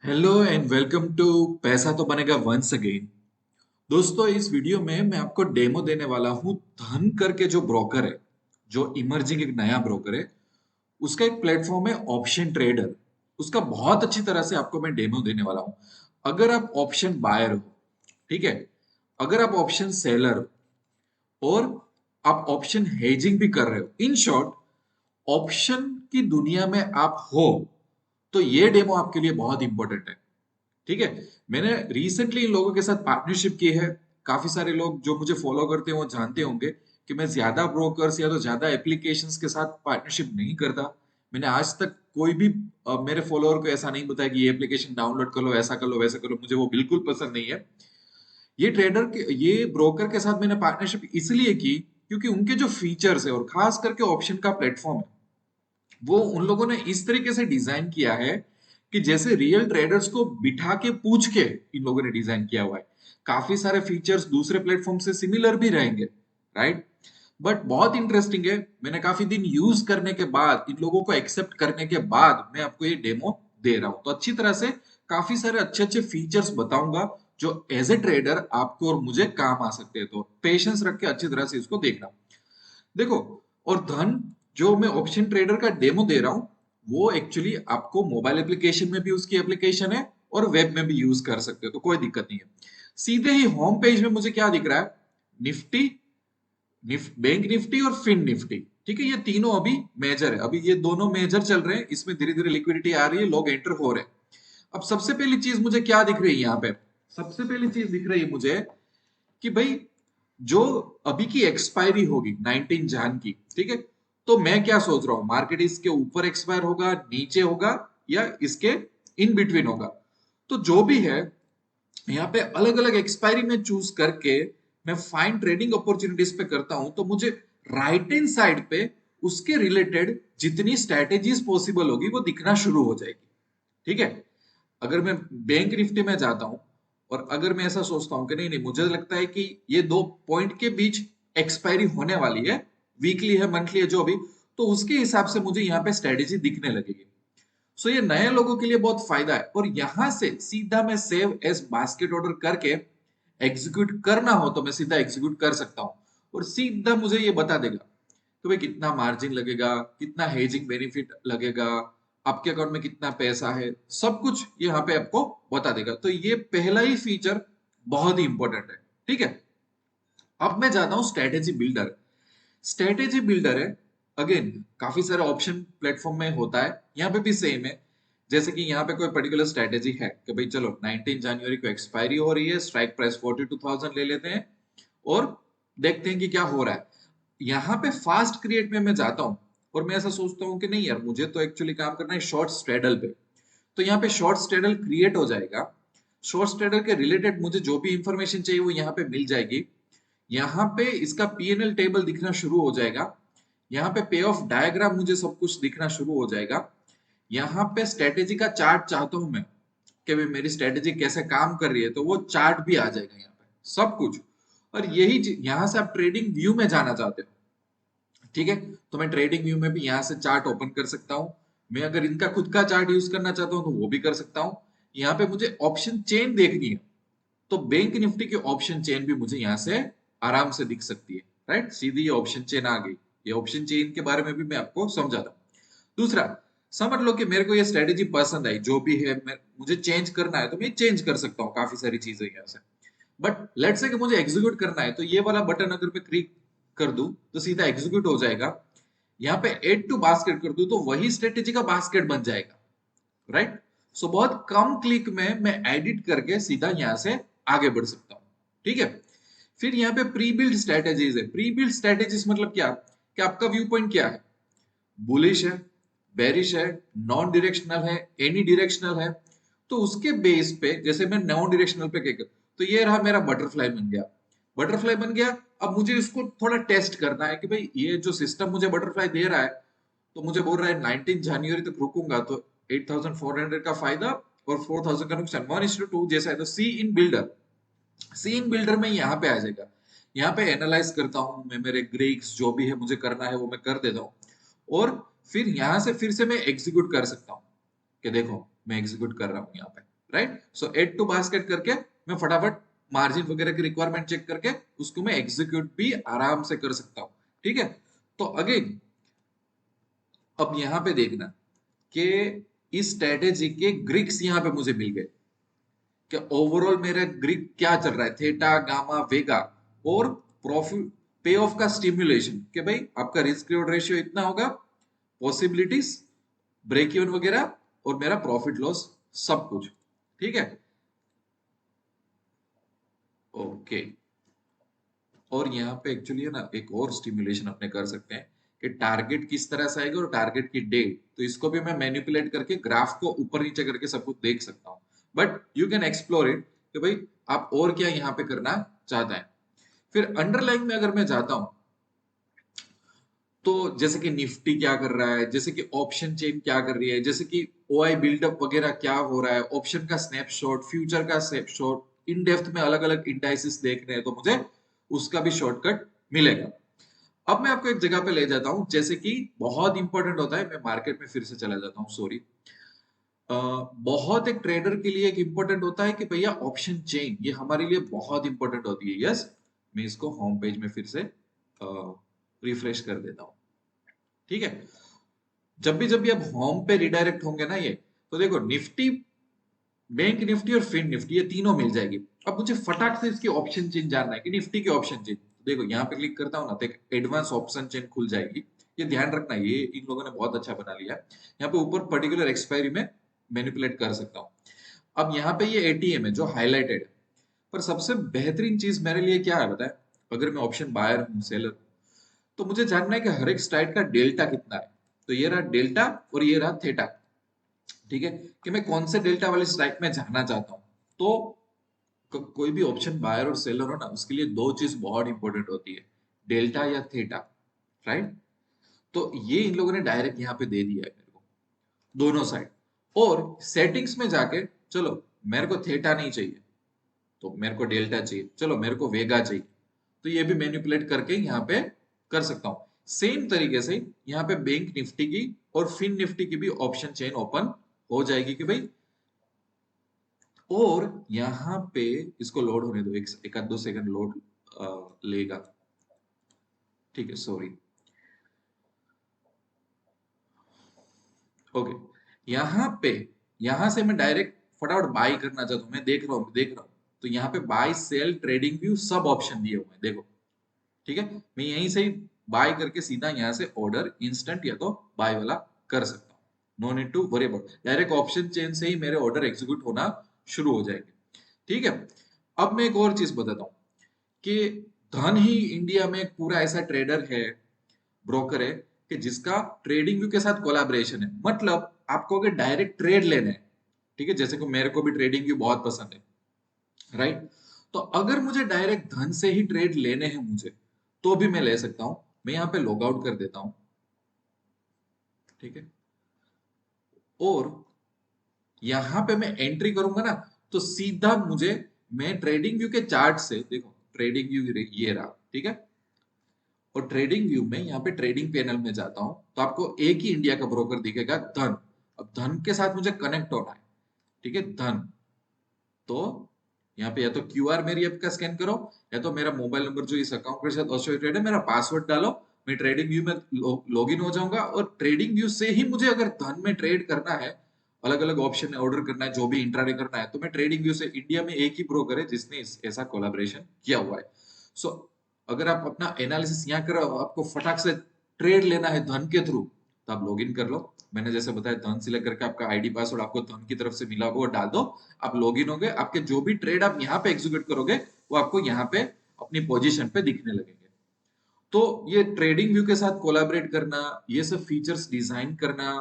Hello and welcome to पैसा तो बनेगा वंस अगेन। दोस्तों, इस वीडियो में मैं आपको डेमो देने वाला हूँ धन करके जो ब्रोकर है, जो इमर्जिंग एक नया ब्रोकर है। उसका एक प्लेटफॉर्म है ऑप्शन ट्रेडर। उसका बहुत अच्छी तरह से आपको मैं डेमो देने वाला हूँ। अगर आप ऑप्शन बायर हो, ठीक है, अगर आप ऑप्शन सेलर हो और आप ऑप्शन हेजिंग भी कर रहे हो, इन शॉर्ट ऑप्शन की दुनिया में आप हो, तो ये डेमो आपके लिए बहुत इंपॉर्टेंट है। ठीक है। मैंने रिसेंटली इन लोगों के साथ पार्टनरशिप की है। काफी सारे लोग जो मुझे फॉलो करते हैं वो जानते होंगे कि मैं ज्यादा ब्रोकर्स या तो ज्यादा एप्लीकेशंस के साथ पार्टनरशिप नहीं करता। मैंने आज तक कोई भी मेरे फॉलोअर को ऐसा नहीं बताया कि ये एप्लीकेशन डाउनलोड कर लो, ऐसा कर लो, वैसा कर लो। मुझे वो बिल्कुल पसंद नहीं है। ये ब्रोकर के साथ मैंने पार्टनरशिप इसलिए की क्योंकि उनके जो फीचर्स है और खास करके ऑप्शन का प्लेटफॉर्म है, वो उन लोगों ने इस तरीके से डिजाइन किया है कि जैसे रियल ट्रेडर्स को बिठा के पूछ के इन लोगों ने डिजाइन किया हुआ है। काफी सारे फीचर्स दूसरे प्लेटफॉर्म से सिमिलर भी रहेंगे, राइट, बट बहुत इंटरेस्टिंग है। मैंने काफी दिन यूज करने के बाद, इन लोगों को एक्सेप्ट करने के बाद मैं आपको ये डेमो दे रहा हूं। तो अच्छी तरह से काफी सारे अच्छे अच्छे फीचर्स बताऊंगा जो एज ए ट्रेडर आपको और मुझे काम आ सकते हैं। तो पेशेंस रख के अच्छी तरह से इसको देखना। देखो, और धन जो मैं ऑप्शन ट्रेडर का डेमो दे रहा हूं, वो एक्चुअली आपको मोबाइल एप्लीकेशन में भी उसकी एप्लीकेशन है और वेब में भी यूज कर सकते हो, तो कोई दिक्कत नहीं है। सीधे ही होम पेज में मुझे क्या दिख रहा है? निफ्टी, बैंक निफ्टी और फिन निफ्टी। ठीक है, ये तीनों अभी मेजर है। अभी ये दोनों मेजर चल रहे हैं, इसमें धीरे धीरे लिक्विडिटी आ रही है, लोग एंटर हो रहे हैं। अब सबसे पहली चीज मुझे क्या दिख रही है यहाँ पे? सबसे पहली चीज दिख रही है मुझे कि भाई, जो अभी की एक्सपायरी होगी 19 जान की, ठीक है, तो मैं क्या सोच रहा हूं, मार्केट इसके ऊपर एक्सपायर होगा, नीचे होगा, या इसके इन बिटवीन होगा। तो जो भी है, यहाँ पे अलग अलग एक्सपायरी में चूज करके मैं फाइन ट्रेडिंग अपॉर्चुनिटीज पे करता हूं, तो मुझे राइट हैंड साइड पे उसके रिलेटेड जितनी स्ट्रेटेजीज पॉसिबल होगी वो दिखना शुरू हो जाएगी। ठीक है। अगर मैं बैंक निफ्टी में जाता हूं और अगर मैं ऐसा सोचता हूं कि नहीं नहीं, मुझे लगता है कि ये दो पॉइंट के बीच एक्सपायरी होने वाली है, वीकली है, मंथली है, जो भी, तो उसके हिसाब से मुझे यहाँ पे स्ट्रेटेजी दिखने लगेगी। सो ये नए लोगों के लिए बहुत फायदा है। और यहां से सीधा मैं सेव एज बास्केट ऑर्डर करके एग्जीक्यूट करना हो तो मैं सीधा एग्जीक्यूट कर सकता हूं, और सीधा मुझे ये बता देगा तो भाई कितना मार्जिन लगेगा, कितना हेजिंग बेनिफिट लगेगा, आपके अकाउंट में कितना पैसा है, सब कुछ यहाँ पे आपको बता देगा। तो ये पहला ही फीचर बहुत ही इंपॉर्टेंट है। ठीक है। अब मैं जाता हूँ स्ट्रेटेजी बिल्डर। स्ट्रेटेजी बिल्डर है, अगेन काफी सारे ऑप्शन प्लेटफॉर्म में होता है, यहाँ पे भी सेम है। जैसे कि यहाँ पे कोई पर्टिकुलर स्ट्रेटेजी है कि भाई चलो 19 जनवरी को एक्सपायरी हो रही है, स्ट्राइक प्राइस 42,000 ले लेते हैं और देखते हैं कि क्या हो रहा है। यहाँ पे फास्ट क्रिएट में मैं जाता हूँ और मैं ऐसा सोचता हूँ कि नहीं यार, मुझे तो एक्चुअली काम करना है शॉर्ट स्ट्रेडल पे। तो यहाँ पे शॉर्ट स्ट्रेडल क्रिएट हो जाएगा। शॉर्ट स्ट्रेडल के रिलेटेड मुझे जो भी इंफॉर्मेशन चाहिए वो यहाँ पे मिल जाएगी। यहाँ पे इसका पीएनएल टेबल दिखना शुरू हो जाएगा। यहाँ पे पे ऑफ डायग्राम मुझे सब कुछ दिखना शुरू हो जाएगा। यहाँ पे स्ट्रेटेजी का चार्ट चाहता हूं मैं कि भाई मेरी स्ट्रेटेजी कैसे काम कर रही है, तो वो चार्ट भी आ जाएगा यहाँ पे सब कुछ। और यही यहाँ से आप ट्रेडिंग व्यू में जाना चाहते हो, ठीक है, तो मैं ट्रेडिंग व्यू में भी यहाँ से चार्ट ओपन कर सकता हूँ। मैं अगर इनका खुद का चार्ट यूज करना चाहता हूँ तो वो भी कर सकता हूँ। यहाँ पे मुझे ऑप्शन चेन देखनी है, तो बैंक निफ्टी की ऑप्शन चेन भी मुझे यहाँ से आराम से दिख सकती है। राइट, सीधी ये ऑप्शन चेन आ गई। ये ऑप्शन चेन के बारे में भी मैं आपको समझाता हूँ। दूसरा, समझ लो कि मेरे को ये स्ट्रेटेजी पसंद आई, जो भी है, मुझे चेंज करना है तो मैं चेंज कर सकता हूँ काफी सारी चीजें यहाँ से। बट लेट्स से कि मुझे एग्जीक्यूट करना है, तो ये वाला बटन अगर मैं क्लिक कर दूं तो सीधा एग्जीक्यूट हो जाएगा। यहाँ पे एड टू बास्केट कर दूं तो वही स्ट्रेटेजी का बास्केट बन जाएगा। राइट। सो बहुत कम क्लिक में मैं एडिट करके सीधा यहां से आगे बढ़ सकता हूं। ठीक है। फिर यहाँ पे प्री बिल्ड स्ट्रेटेजीज है। प्री बिल्ड स्ट्रेटेजीज मतलब क्या कि आपका व्यू पॉइंट क्या है, बुलिश है, बेरिश है, नॉन डायरेक्शनल है, एनी डायरेक्शनल है। तो उसके बेस पे जैसे मैं नॉन डायरेक्शनल पे क्या, तो ये रहा मेरा बटरफ्लाई बन गया। बटरफ्लाई बन गया। अब मुझे इसको थोड़ा टेस्ट करना है कि भाई ये जो सिस्टम मुझे बटरफ्लाई दे रहा है, तो मुझे बोल रहा है 19 जनवरी तक रुकूंगा तो 8,400 का फायदा और 4,000 का नुकसान, 1:2 जैसा है। तो सी इन बिल्डर, सी इन बिल्डर में यहाँ पे आ जाएगा। यहाँ पे एनालाइज करता हूँ मैं, मेरे ग्रेक्स जो भी है मुझे करना है वो मैं कर देता हूँ। और फिर यहाँ से फिर से मैं एग्जीक्यूट कर सकता हूँ कि देखो मैं एग्जीक्यूट कर रहा हूँ यहाँ पे। Right. So add to basket करके मैं फटाफट मार्जिन वगैरह की रिक्वायरमेंट चेक करके उसको मैं एग्जीक्यूट भी आराम से कर सकता हूँ। ठीक है। तो अगेन अब यहां पे देखना कि इस स्ट्रेटेजी के ग्रीक्स यहां पे मुझे मिल गए कि ओवरऑल मेरा ग्रीक क्या चल रहा है, थीटा गामा वेगा और प्रॉफिट पे ऑफ का स्टिमुलेशन कि भाई आपका रिस्क रिवॉर्ड रेशियो इतना होगा, पॉसिबिलिटीज, ब्रेक इवन वगैरह और मेरा प्रॉफिट लॉस सब कुछ। ठीक है। ओके। और यहाँ पे एक्चुअली है ना एक और स्टिमुलेशन अपने कर सकते हैं कि टारगेट किस तरह से आएगा और टारगेट की डेट, तो इसको भी मैं मैनिपुलेट करके ग्राफ को ऊपर नीचे करके सब कुछ देख सकता हूँ। But you can explore it कि भाई आप और क्या यहाँ पे करना चाहता है। फिर अंडरलाइन में अगर मैं जाता हूँ तो जैसे कि निफ्टी क्या कर रहा है, जैसे कि ऑप्शन चेन क्या कर रही है, जैसे कि ओआई बिल्डअप वगैरह क्या हो रहा है, ऑप्शन का स्नैपशॉट, फ्यूचर का स्नैपशॉट, इन डेप्थ में अलग अलग इंडाइसिस देखने हैं तो मुझे उसका भी शॉर्टकट मिलेगा। अब मैं आपको एक जगह पे ले जाता हूं, जैसे कि बहुत इंपॉर्टेंट होता है, मैं मार्केट में फिर से चला जाता हूँ, सॉरी। बहुत एक ट्रेडर के लिए एक इंपॉर्टेंट होता है कि भैया ऑप्शन चेन, ये हमारे लिए बहुत इंपॉर्टेंट होती है। यस, मैं इसको होम पेज में फिर से रिफ्रेश कर देता हूँ। ठीक है। जब भी आप होम पे रिडायरेक्ट होंगे ना, ये तो देखो निफ्टी, बैंक निफ्टी और फिन निफ्टी ये तीनों मिल जाएगी। अब मुझे फटाक से इसकी ऑप्शन चेन जानना है कि निफ्टी की ऑप्शन चेन, देखो यहाँ पे क्लिक करता हूँ ना तो एक एडवांस ऑप्शन चेन खुल जाएगी। ये ध्यान रखना, ये इन लोगों ने बहुत अच्छा बना लिया है। यहाँ पे ऊपर पर्टिकुलर एक्सपायरी में मैनिपुलेट कर सकता हूँ। अब यहाँ पे ये एटीएम है जो हाईलाइटेड है, पर सबसे बेहतरीन चीज मेरे लिए क्या है बताए, अगर मैं ऑप्शन बायर हूँ, सेलर हूँ, तो मुझे जानना है कि हर एक स्ट्राइक का डेल्टा कितना है। तो ये रहा डेल्टा और ये रहा थीटा। ठीक है, कि मैं कौन से डेल्टा वाली स्ट्राइक में जाना चाहता हूँ। तो कोई भी ऑप्शन बायर और सेलर हो ना, उसके लिए दो चीज बहुत इंपॉर्टेंट होती है, डेल्टा या थीटा। राइट। तो ये इन लोगों ने डायरेक्ट यहाँ पे दे दिया है मेरे को, दोनों साइड। और सेटिंग्स में जाके चलो मेरे को थीटा नहीं चाहिए तो मेरे को डेल्टा चाहिए, चलो मेरे को वेगा चाहिए, तो ये भी मैनिपुलेट करके यहाँ पे कर सकता हूँ। सेम तरीके से यहाँ पे बैंक निफ्टी की और फिन निफ्टी की भी ऑप्शन चेन ओपन हो जाएगी कि भाई, और यहाँ पे इसको लोड होने दो, एक आध दो सेकंड लोड लेगा। ठीक है, सॉरी। ओके। यहाँ पे, यहाँ से मैं डायरेक्ट फटाफट बाई करना चाहता हूँ, मैं देख रहा हूँ तो यहाँ पे बाय सेल ट्रेडिंग व्यू सब ऑप्शन दिए हुए हैं, देखो। ठीक है, मैं यहीं से ही बाय करके सीधा यहाँ से ऑर्डर इंस्टेंट या तो बाय वाला कर सकता हूँ। No need to worry about, direct option chain से ही मेरे ऑर्डर एग्जीक्यूट होना शुरू हो जाएंगे। ठीक है। अब मैं एक और चीज बताता हूँ कि धन ही इंडिया में एक पूरा ऐसा ट्रेडर है, ब्रोकर है, कि जिसका ट्रेडिंग व्यू के साथ कोलैबोरेशन है। मतलब आपको अगर डायरेक्ट ट्रेड लेने हैं, ठीक है, जैसे कि मेरे को भी ट्रेडिंग व्यू बहुत पसंद है, राइट। तो अगर मुझे डायरेक्ट धन से ही ट्रेड लेने हैं मुझे, तो भी मैं ले सकता हूं। मैं यहाँ पे लॉग आउट कर देता हूं। ठीक है। और यहां पे मैं एंट्री करूंगा ना, तो सीधा मुझे, मैं ट्रेडिंग व्यू के चार्ट से देखो, ट्रेडिंग व्यू ये रहा। ठीक है। और ट्रेडिंग व्यू में यहाँ पे ट्रेडिंग पैनल में जाता हूं तो आपको एक ही इंडिया का ब्रोकर दिखेगा, धन। अब धन के साथ मुझे कनेक्ट होना है। ठीक है, धन। तो यहाँ पे या तो क्यूआर मेरी ऐप का स्कैन करो, या तो मेरा मोबाइल नंबर जो इस अकाउंट के साथ एसोसिएटेड है, मेरा पासवर्ड डालो, मैं ट्रेडिंग व्यू में लॉग इन हो जाऊंगा। और ट्रेडिंग व्यू से ही मुझे अगर धन में ट्रेड करना है, अलग अलग ऑप्शन ऑर्डर करना है, जो भी इंट्राडे करना है, तो मैं ट्रेडिंग व्यू से, इंडिया में एक ही ब्रोकर है जिसने ऐसा कोलैबोरेशन किया हुआ है। सो अगर आप अपना एनालिसिस यहाँ करो, आपको फटाक से ट्रेड लेना है धन के थ्रू, तो आप लॉग इन कर लो। मैंने जैसे बताया, धन सिलेक्ट करके आपका आईडी पासवर्ड आपको धन की तरफ से मिला होगा वो डाल दो, आप लॉग इन होंगे। आपके जो भी ट्रेड आप यहाँ पे एग्जीक्यूट करोगे वो आपको यहाँ पे अपनी पोजीशन पे दिखने लगेंगे। तो ये ट्रेडिंग व्यू के साथ कोलैबोरेट करना, ये सब फीचर्स डिजाइन करना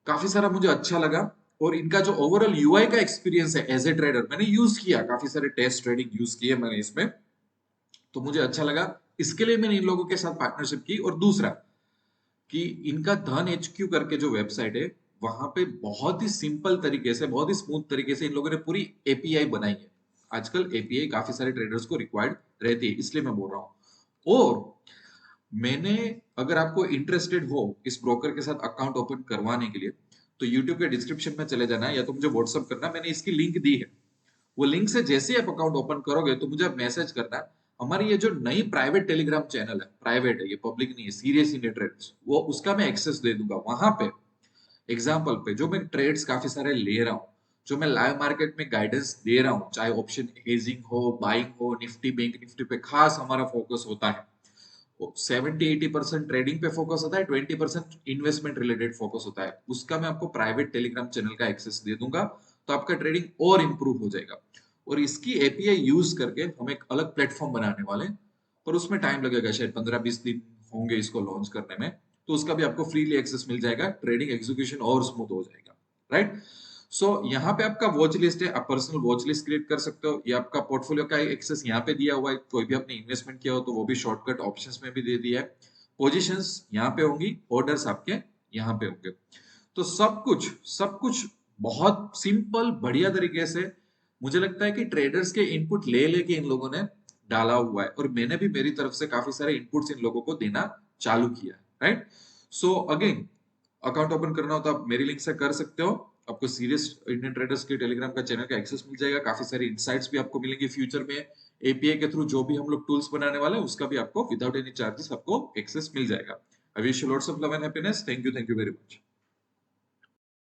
काफी सारा मुझे अच्छा लगा। और इनका जो ओवरऑल यूआई का एक्सपीरियंस है एज ए ट्रेडर, मैंने यूज किया, काफी सारे टेस्ट ट्रेडिंग यूज किए मैंने इसमें, तो मुझे अच्छा लगा। इसके लिए मैंने इन लोगों के साथ पार्टनरशिप की। और दूसरा कि इनका धन एचक्यू करके जो वेबसाइट है, वहां पे बहुत ही सिंपल तरीके से, बहुत ही स्मूथ तरीके से इन लोगों ने पूरी एपीआई बनाई है। आजकल एपीआई काफी सारे ट्रेडर्स को रिक्वायर्ड रहती है, इसलिए मैं बोल रहा हूँ। और मैंने, अगर आपको इंटरेस्टेड हो इस ब्रोकर के साथ अकाउंट ओपन करवाने के लिए, तो यूट्यूब के डिस्क्रिप्शन में चले जाना है या तो मुझे व्हाट्सअप करना, मैंने इसकी लिंक दी है। वो लिंक से जैसे ही आप अकाउंट ओपन करोगे तो मुझे मैसेज करना है। हमारी ये जो नई प्राइवेट टेलीग्राम चैनल है, प्राइवेट है, ये पब्लिक नहीं है, सीरियस इंडिया ट्रेड्स, वो उसका मैं एक्सेस दे दूंगा। वहां पे एग्जाम्पल पे जो मैं ट्रेड्स काफी सारे ले रहा हूँ, जो मैं लाइव मार्केट में गाइडेंस दे रहा हूँ, चाहे ऑप्शन हेजिंग हो, बाइंग हो, निफ्टी बैंक निफ्टी पे खास हमारा फोकस होता है। 70-80% ट्रेडिंग पे फोकस होता है, 20% इन्वेस्टमेंट रिलेटेड फोकस होता है। उसका मैं आपको प्राइवेट टेलीग्राम चैनल का एक्सेस दे दूंगा, तो आपका ट्रेडिंग और इंप्रूव हो जाएगा। और इसकी एपीआई यूज करके हम एक अलग प्लेटफॉर्म बनाने वाले हैं, पर उसमें टाइम लगेगा, शायद 15-20 दिन होंगे इसको लॉन्च करने में। तो उसका भी आपको फ्रीली एक्सेस मिल जाएगा, ट्रेडिंग एग्जीक्यूशन और स्मूथ हो जाएगा, राइट। सो यहाँ पे आपका वॉच लिस्ट है, आप पर्सनल वॉच लिस्ट क्रिएट कर सकते हो। ये आपका पोर्टफोलियो का एक्सेस यहाँ पे दिया हुआ है, कोई भी आपने इन्वेस्टमेंट किया हो तो वो भी शॉर्टकट ऑप्शंस में भी दे दिया है। पोजीशंस यहाँ पे होंगी, ऑर्डर्स आपके यहाँ पे होंगे। तो सब कुछ बहुत सिंपल बढ़िया तरीके से, मुझे लगता है कि ट्रेडर्स के इनपुट ले लेके इन लोगों ने डाला हुआ है, और मैंने भी मेरी तरफ से काफी सारे इनपुट्स इन लोगों को देना चालू किया है, right. So again, account open करना हो तो आप मेरी लिंक से कर सकते हो। आपको सीरियस इंडियन ट्रेडर्स के टेलीग्राम का चैनल का एक्सेस मिल जाएगा, काफी सारी इनसाइट्स भी आपको मिलेंगे फ्यूचर में। एपीआई के थ्रू जो भी हम लोग टूल्स बनाने वाले हैं उसका भी आपको विदाउट एनी चार्जेस आपको एक्सेस मिल जाएगा। I wish you lots of love and happiness. Thank you very much.